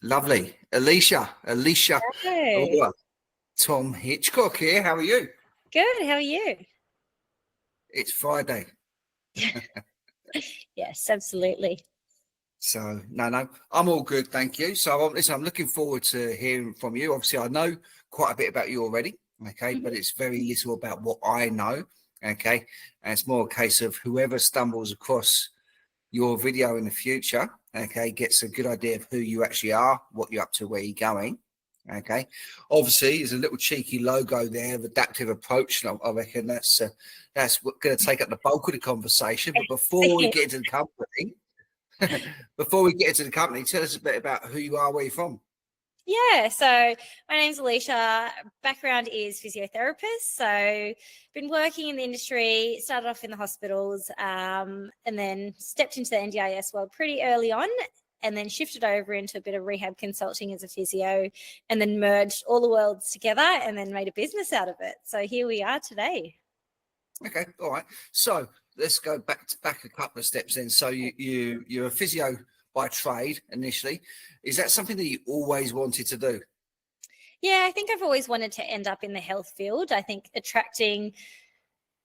Lovely. Alisha, Hey, Arora, Tom Hitchcock here. How are you? good. How are you? It's Friday. Yes, absolutely. So, no, I'm all good. Thank you. So, listen, I'm looking forward to hearing from you. Obviously, I know quite a bit about you already. Okay. Mhm. But it's very little about what I know. Okay. And it's more a case of whoever stumbles across your video in the future, okay, gets a good idea of who you actually are, what you're up to, where you're going. Okay, obviously, there's a little cheeky logo there of adaptive approach, and I reckon that's going to take up the bulk of the conversation. But before we get into the company, tell us a bit about who you are, where you're from. Yeah, so my name's Alisha. Background is physiotherapist. So been working in the industry, started off in the hospitals, and then stepped into the NDIS world pretty early on, and then shifted over into a bit of rehab consulting as a physio, and then merged all the worlds together and then made a business out of it. So here we are today. Okay, all right. So let's go back a couple of steps then. So you're a physio by trade initially. Is that something that you always wanted to do? Yeah, I think I've always wanted to end up in the health field. I think attracting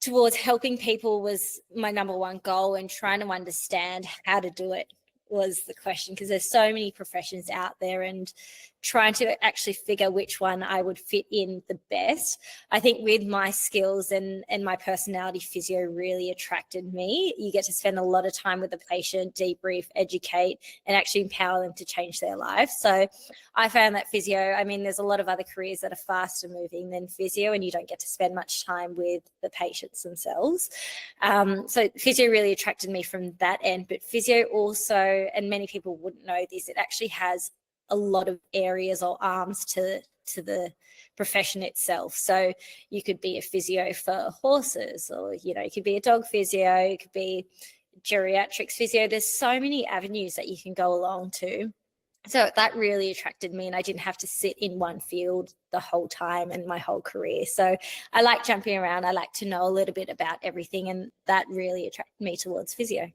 towards helping people was my number one goal, and trying to understand how to do it was the question, because there's so many professions out there, and trying to actually figure which one I would fit in the best. I think with my skills and my personality, physio really attracted me. You get to spend a lot of time with the patient, debrief, educate, and actually empower them to change their life. So I found that physio, I mean, there's a lot of other careers that are faster moving than physio, and you don't get to spend much time with the patients themselves. So physio really attracted me from that end. But physio also, and many people wouldn't know this, it actually has a lot of areas or arms to the profession itself. So you could be a physio for horses, or you could be a dog physio, you could be geriatrics physio. There's so many avenues that you can go along to. So that really attracted me, and I didn't have to sit in one field the whole time and my whole career. So I like jumping around. I like to know a little bit about everything, and that really attracted me towards physio.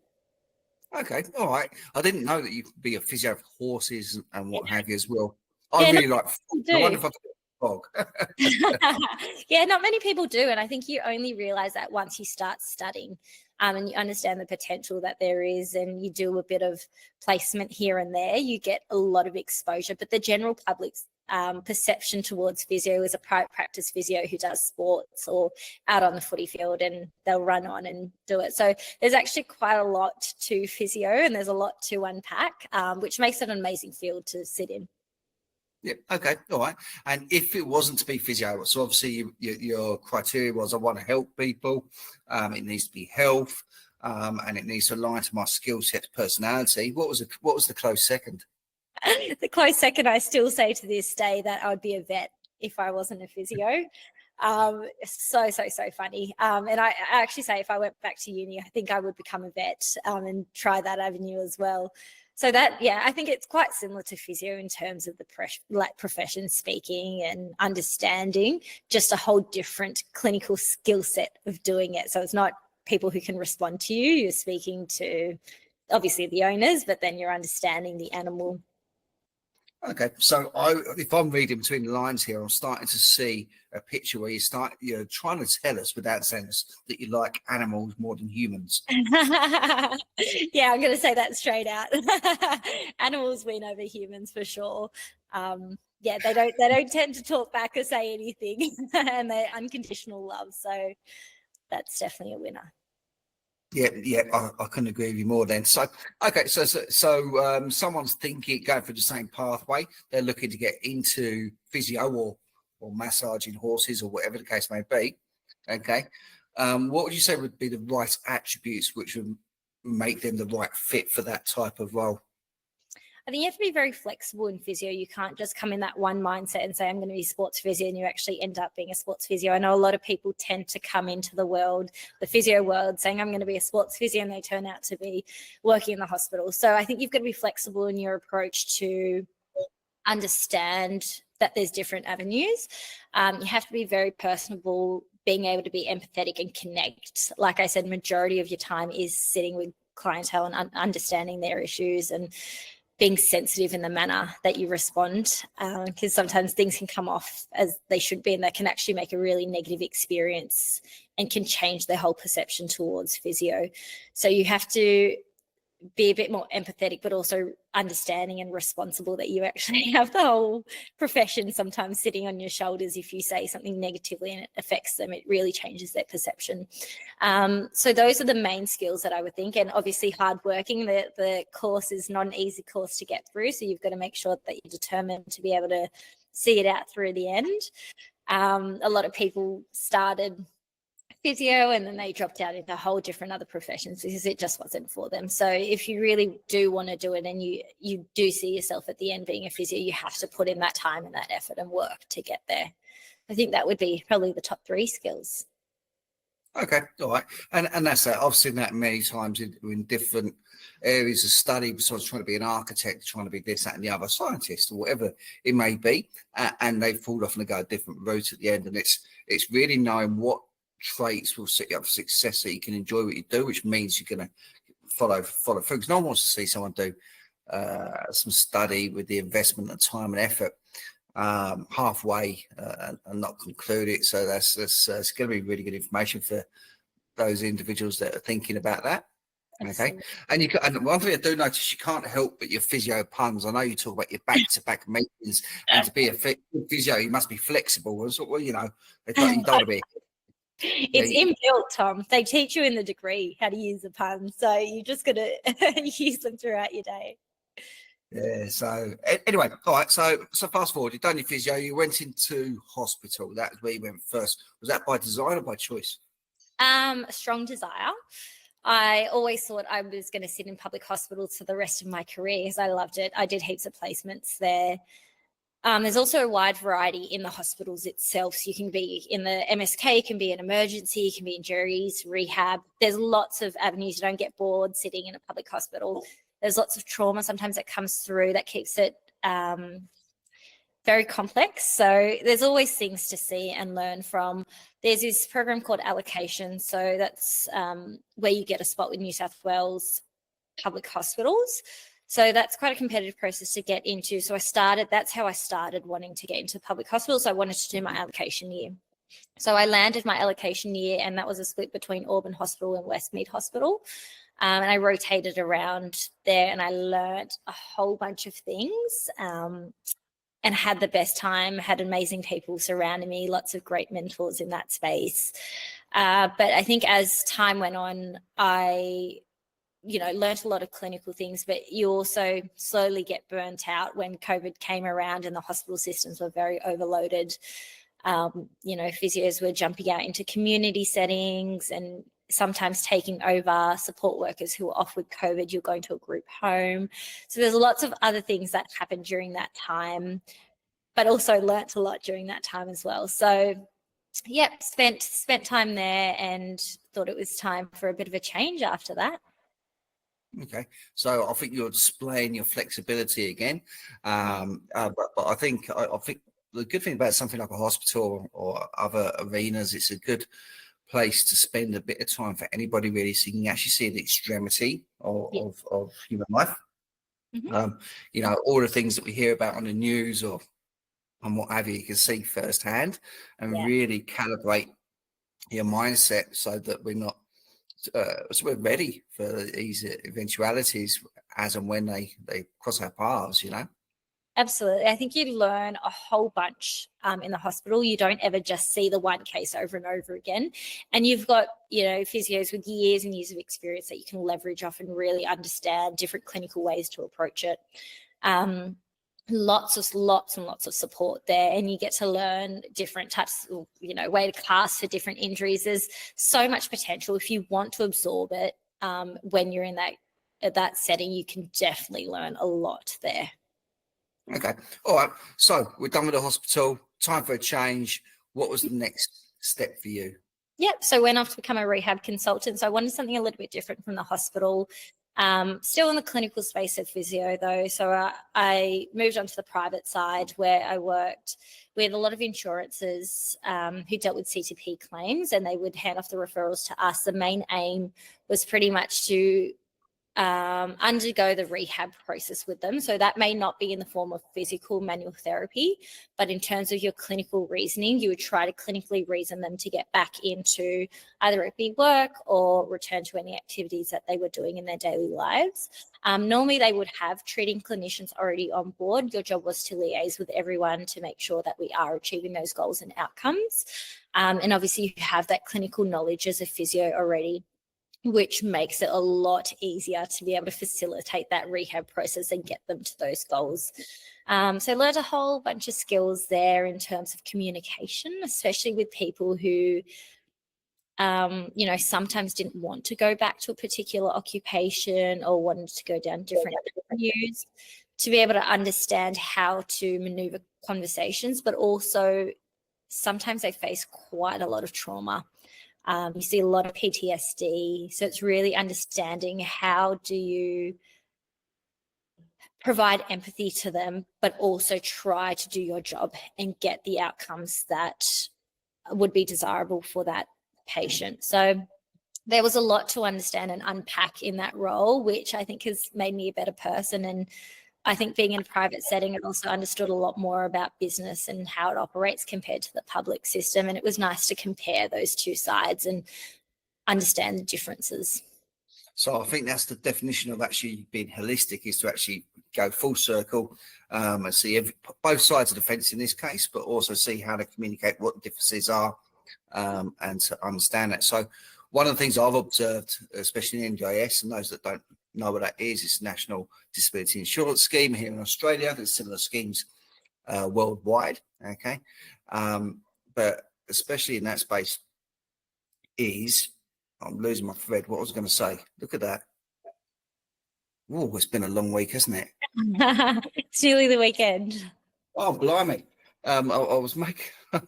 Okay, all right. I didn't know that you could be a physio of horses and Yeah, what have you as well. I yeah, not really like many frogs. I wonder people if I could be a frog. do. Yeah, not many people do, and I think you only realize that once you start studying, and you understand the potential that there is, and you do a bit of placement here and there, you get a lot of exposure. But the general public's perception towards physio is a private practice physio who does sports or out on the footy field, and they'll run on and do it. So there's actually quite a lot to physio, and there's a lot to unpack, which makes it an amazing field to sit in. Yeah, okay, all right. And if it wasn't to be physio, so obviously your criteria was I want to help people, it needs to be health, and it needs to align to my skill set, personality. What was the close second? The close second, I still say to this day that I would be a vet if I wasn't a physio. So funny. And I actually say if I went back to uni, I think I would become a vet, and try that avenue as well. So that, yeah, I think it's quite similar to physio in terms of the profession speaking and understanding, just a whole different clinical skill set of doing it. So it's not people who can respond to you. You're speaking to obviously the owners, but then you're understanding the animal. Okay, so if I'm reading between the lines here, I'm starting to see a picture where you're trying to tell us without saying this that you like animals more than humans. Yeah, I'm going to say that straight out. Animals win over humans for sure. Yeah, they don't tend to talk back or say anything, and they're unconditional love. So that's definitely a winner. Yeah, I couldn't agree with you more. Then, so okay, so someone's thinking going through the same pathway. They're looking to get into physio or massaging horses or whatever the case may be. Okay, what would you say would be the right attributes which would make them the right fit for that type of role? I think you have to be very flexible in physio. You can't just come in that one mindset and say, I'm going to be sports physio, and you actually end up being a sports physio. I know a lot of people tend to come into the physio world, saying, I'm going to be a sports physio, and they turn out to be working in the hospital. So I think you've got to be flexible in your approach to understand that there's different avenues. You have to be very personable, being able to be empathetic and connect. Like I said, majority of your time is sitting with clientele and understanding their issues and being sensitive in the manner that you respond, because sometimes things can come off as they should be, and that can actually make a really negative experience and can change their whole perception towards physio. So you have to be a bit more empathetic, but also understanding and responsible that you actually have the whole profession sometimes sitting on your shoulders. If you say something negatively and it affects them, it really changes their perception. So those are the main skills that I would think. And obviously hardworking. The course is not an easy course to get through. So you've got to make sure that you're determined to be able to see it out through the end. A lot of people started physio and then they dropped out into whole different other professions because it just wasn't for them. So if you really do want to do it and you do see yourself at the end being a physio, you have to put in that time and that effort and work to get there. I think that would be probably the top 3 skills. Okay, all right. And that's that. I've seen that many times in different areas of study, besides trying to be an architect, trying to be this, that, and the other, scientist, or whatever it may be. And they've pulled off and they go a different route at the end. And it's really knowing what traits will set you up for success so you can enjoy what you do, which means you're going to follow through. Because no one wants to see someone do some study with the investment and time and effort halfway and not conclude it. So that's it's going to be really good information for those individuals that are thinking about that. Okay. Absolutely. And one thing I do notice, you can't help but your physio puns. I know you talk about your back-to-back meetings, and to be a physio, you must be flexible. Well, you know, you don't want to be. It's inbuilt, Tom. They teach you in the degree how to use the puns, so you just got to use them throughout your day. Yeah. So anyway, all right. So fast forward. You've done your physio. You went into hospital. That's where you went first. Was that by design or by choice? A strong desire. I always thought I was going to sit in public hospitals for the rest of my career because I loved it. I did heaps of placements there. There's also a wide variety in the hospitals itself. So you can be in the MSK, you can be in emergency, you can be in juries, rehab. There's lots of avenues. You don't get bored sitting in a public hospital. There's lots of trauma sometimes that comes through that keeps it very complex. So there's always things to see and learn from. There's this program called allocation. So that's where you get a spot with New South Wales public hospitals. So that's quite a competitive process to get into. So that's how I started wanting to get into public hospitals. So I wanted to do my allocation year. So I landed my allocation year, and that was a split between Auburn Hospital and Westmead Hospital. And I rotated around there, and I learned a whole bunch of things and had the best time, had amazing people surrounding me, lots of great mentors in that space. But I think as time went on, I learned a lot of clinical things, but you also slowly get burnt out when COVID came around and the hospital systems were very overloaded. Physios were jumping out into community settings and sometimes taking over support workers who were off with COVID. You're going to a group home. So there's lots of other things that happened during that time, but also learnt a lot during that time as well. So yeah, spent time there and thought it was time for a bit of a change after that. Okay, so I think you're displaying your flexibility again, but I think the good thing about something like a hospital or other arenas, it's a good place to spend a bit of time for anybody really, so you can actually see the extremity of human life. Mm-hmm. All the things that we hear about on the news or on what have you can see firsthand and really calibrate your mindset so that we're not. So we're ready for these eventualities as and when they cross our paths, Absolutely. I think you learn a whole bunch in the hospital. You don't ever just see the one case over and over again. And you've got, physios with years and years of experience that you can leverage off and really understand different clinical ways to approach it. Lots and lots of support there, and you get to learn different types of, way to class for different injuries. There's so much potential if you want to absorb it. When you're in that setting, you can definitely learn a lot there. Okay, all right. So we're done with the hospital. Time for a change. What was the next step for you? Yep. So I went off to become a rehab consultant. So I wanted something a little bit different from the hospital. Still in the clinical space of physio though. So I moved on to the private side where I worked with a lot of insurances who dealt with CTP claims, and they would hand off the referrals to us. The main aim was pretty much to undergo the rehab process with them. So that may not be in the form of physical manual therapy, but in terms of your clinical reasoning, you would try to clinically reason them to get back into either it be work or return to any activities that they were doing in their daily lives. Normally they would have treating clinicians already on board. Your job was to liaise with everyone to make sure that we are achieving those goals and outcomes. And obviously you have that clinical knowledge as a physio already, which makes it a lot easier to be able to facilitate that rehab process and get them to those goals. So learned a whole bunch of skills there in terms of communication, especially with people who, sometimes didn't want to go back to a particular occupation or wanted to go down different avenues, to be able to understand how to maneuver conversations, but also sometimes they face quite a lot of trauma. You see a lot of PTSD. So it's really understanding how do you provide empathy to them, but also try to do your job and get the outcomes that would be desirable for that patient. So there was a lot to understand and unpack in that role, which I think has made me a better person. And I think being in a private setting, I also understood a lot more about business and how it operates compared to the public system. And it was nice to compare those two sides and understand the differences. So I think that's the definition of actually being holistic, is to actually go full circle and see both sides of the fence in this case, but also see how to communicate what the differences are and to understand that. So one of the things I've observed, especially in NDIS, and those that don't know what that is, it's National Disability Insurance Scheme here in Australia. There's similar schemes worldwide, okay? But especially in that space is, I'm losing my thread. What I was going to say, look at that. Oh, it's been a long week, hasn't it? It's nearly the weekend. Oh, blimey. I was making,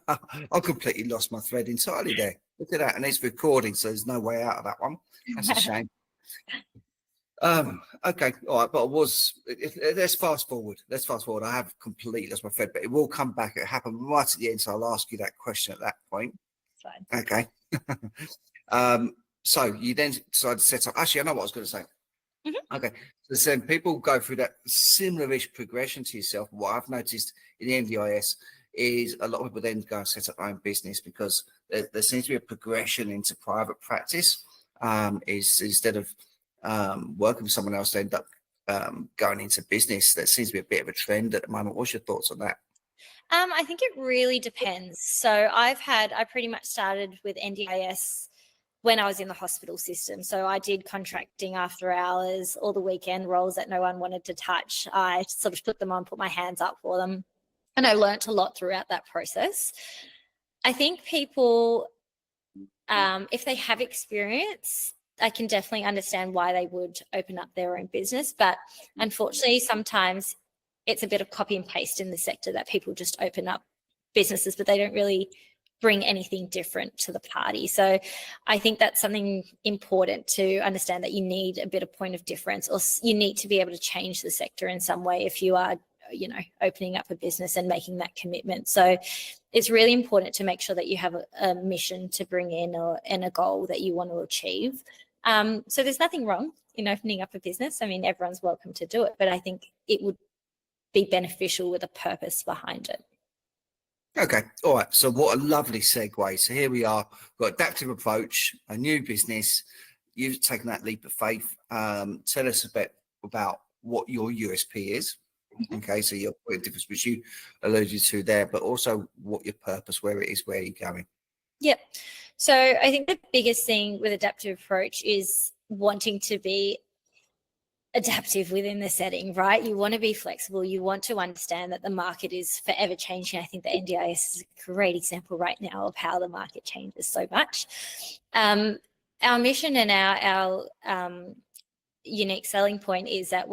I completely lost my thread entirely there. Look at that. And it's recording, so there's no way out of that one. That's a shame. Okay, all right, but let's fast forward. I have completely lost my thread, but it will come back. It happened right at the end, so I'll ask you that question at that point. Fine. Okay. So you then decided to set up. Actually, I know what I was going to say. Mm-hmm. Okay. So then people go through that similar-ish progression to yourself. What I've noticed in the NDIS is a lot of people then go and set up their own business because there seems to be a progression into private practice. Is instead of working with someone else, they end up going into business. There seems to be a bit of a trend at the moment. What's your thoughts on that? I think it really depends. So I pretty much started with NDIS when I was in the hospital system. So I did contracting after hours, all the weekend roles that no one wanted to touch. I sort of put them on, put my hands up for them. And I learnt a lot throughout that process. I think people, if they have experience, I can definitely understand why they would open up their own business. But unfortunately, sometimes it's a bit of copy and paste in the sector that people just open up businesses, but they don't really bring anything different to the party. So I think that's something important to understand, that you need a bit of point of difference, or you need to be able to change the sector in some way if you are, opening up a business and making that commitment. So it's really important to make sure that you have a mission to bring in and a goal that you want to achieve. So there's nothing wrong in opening up a business. I mean, everyone's welcome to do it, but I think it would be beneficial with a purpose behind it. Okay, all right. So what a lovely segue. So here we are, got adaptive approach, a new business. You've taken that leap of faith. Tell us a bit about what your USP is. Okay, so your point of difference, which you alluded to there, but also what your purpose, where it is, where you're going. Yep. So I think the biggest thing with adaptive approach is wanting to be adaptive within the setting, right? You want to be flexible. You want to understand that the market is forever changing. I think the NDIS is a great example right now of how the market changes so much. Our mission and our unique selling point is that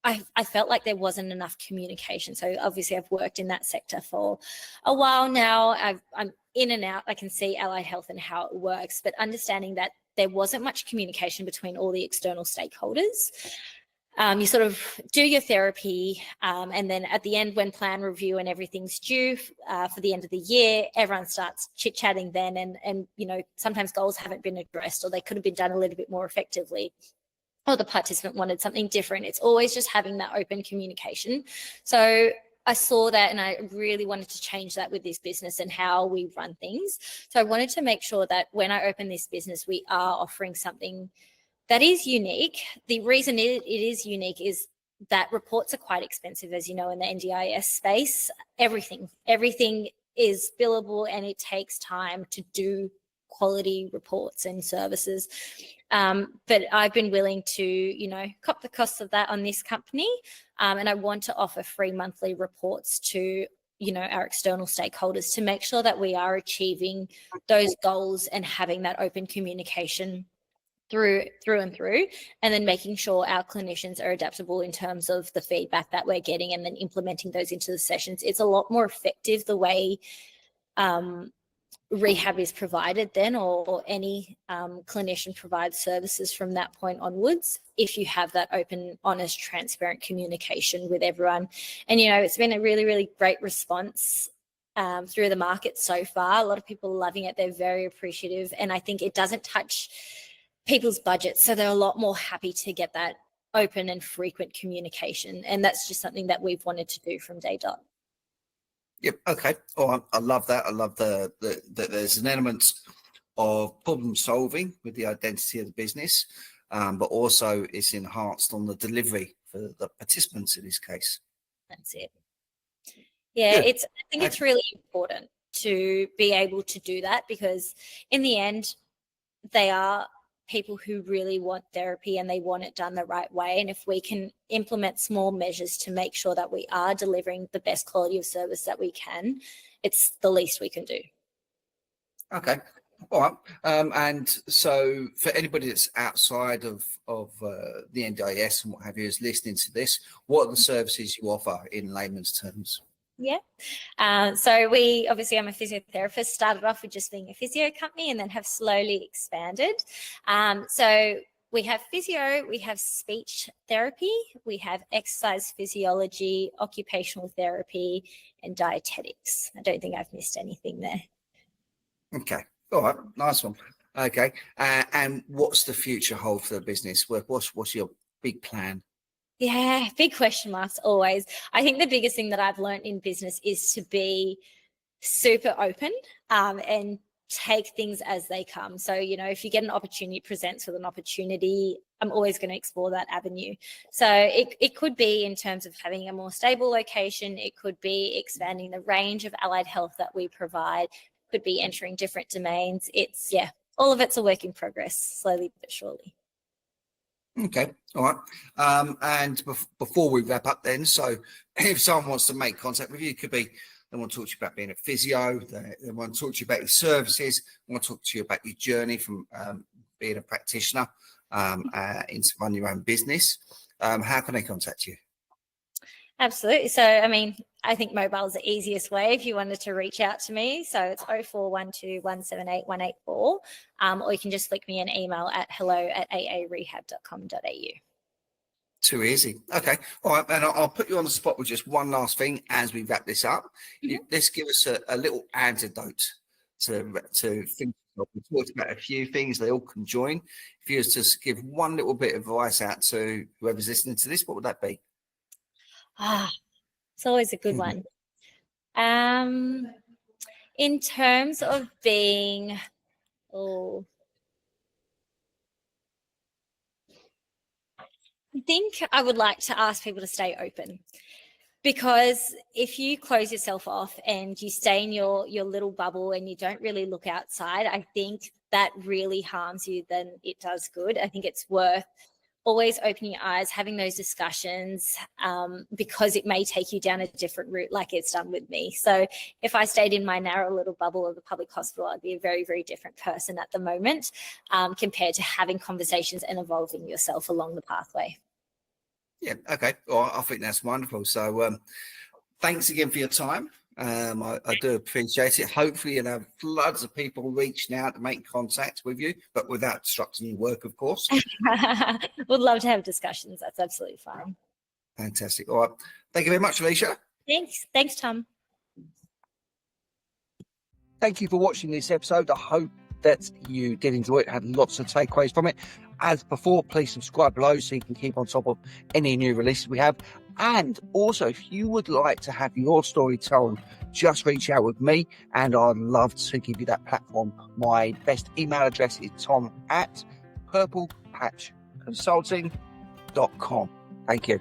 I felt like there wasn't enough communication. So obviously I've worked in that sector for a while now. I'm in and out. I can see allied health and how it works, but understanding that there wasn't much communication between all the external stakeholders. You sort of do your therapy, and then at the end, when plan review and everything's due for the end of the year, everyone starts chit-chatting then, and sometimes goals haven't been addressed, or they could have been done a little bit more effectively. or the participant wanted something different. It's always just having that open communication. So I saw that and I really wanted to change that with this business and how we run things. So I wanted to make sure that when I open this business, we are offering something that is unique. The reason it is unique is that reports are quite expensive, as you know, in the NDIS space. Everything is billable and it takes time to do quality reports and services. But I've been willing to, you know, cop the costs of that on this company. And I want to offer free monthly reports to, you know, our external stakeholders to make sure that we are achieving those goals and having that open communication through and through, and then making sure our clinicians are adaptable in terms of the feedback that we're getting and then implementing those into the sessions. It's a lot more effective the way rehab is provided then, or any clinician provides services from that point onwards, if you have that open, honest, transparent communication with everyone. And, you know, it's been a really, really great response through the market so far. A lot of people are loving it. They're very appreciative. And I think it doesn't touch people's budgets. So they're a lot more happy to get that open and frequent communication. And that's just something that we've wanted to do from day dot. Yep. Okay. Oh, I love that. I love that there's an element of problem solving with the identity of the business, but also it's enhanced on the delivery for the participants in this case. That's it. Yeah, Good. I think it's really important to be able to do that, because in the end, they are people who really want therapy and they want it done the right way. And if we can implement small measures to make sure that we are delivering the best quality of service that we can, it's the least we can do. Okay. All right. And so for anybody that's outside of the NDIS and what have you is listening to this, what are the services you offer in layman's terms? Yeah. So we obviously, I'm a physiotherapist, started off with just being a physio company and then have slowly expanded. So we have physio, we have speech therapy, we have exercise physiology, occupational therapy, and dietetics. I don't think I've missed anything there. Okay. All right. Nice one. Okay. And what's the future hold for the business? What's your big plan? Yeah, big question marks always. I think the biggest thing that I've learned in business is to be super open and take things as they come. So, you know, if you get an opportunity, presents with an opportunity, I'm always going to explore that avenue. So it could be in terms of having a more stable location. It could be expanding the range of allied health that we provide. Could be entering different domains. It's, yeah, all of it's a work in progress, slowly but surely. Okay. All right. And before we wrap up then, so if someone wants to make contact with you, it could be they want to talk to you about being a physio, they want to talk to you about your services, they want to talk to you about your journey from being a practitioner into run your own business. How can they contact you? Absolutely. So, I mean, I think mobile is the easiest way if you wanted to reach out to me. So it's 0412 178 184, or you can just flick me an email at hello@aarehab.com.au. Too easy. Okay. All right. And I'll put you on the spot with just one last thing as we wrap this up. Mm-hmm. Let's give us a little antidote to think of. We talked about a few things they all can join. If you was to give one little bit of advice out to whoever's listening to this, what would that be? It's always a good one. In terms of being, I think I would like to ask people to stay open, because if you close yourself off and you stay in your little bubble and you don't really look outside, I think that really harms you than it does good. I think it's worth always opening your eyes, having those discussions, because it may take you down a different route like it's done with me. So if I stayed in my narrow little bubble of the public hospital, I'd be a very, very different person at the moment, compared to having conversations and evolving yourself along the pathway. Yeah. Okay. Well, I think that's wonderful. So thanks again for your time. I do appreciate it. Hopefully you'll have floods of people reaching out to make contact with you, but without disrupting your work, of course. Would love to have discussions. That's absolutely fine. Fantastic. All right. Thank you very much, Alisha. Thanks, Tom. Thank you for watching this episode. I hope that you did enjoy it, had lots of takeaways from it. As before, please subscribe below so you can keep on top of any new releases we have. And also, if you would like to have your story told, just reach out with me and I'd love to give you that platform. My best email address is tom@purplepatchconsulting.com. Thank you.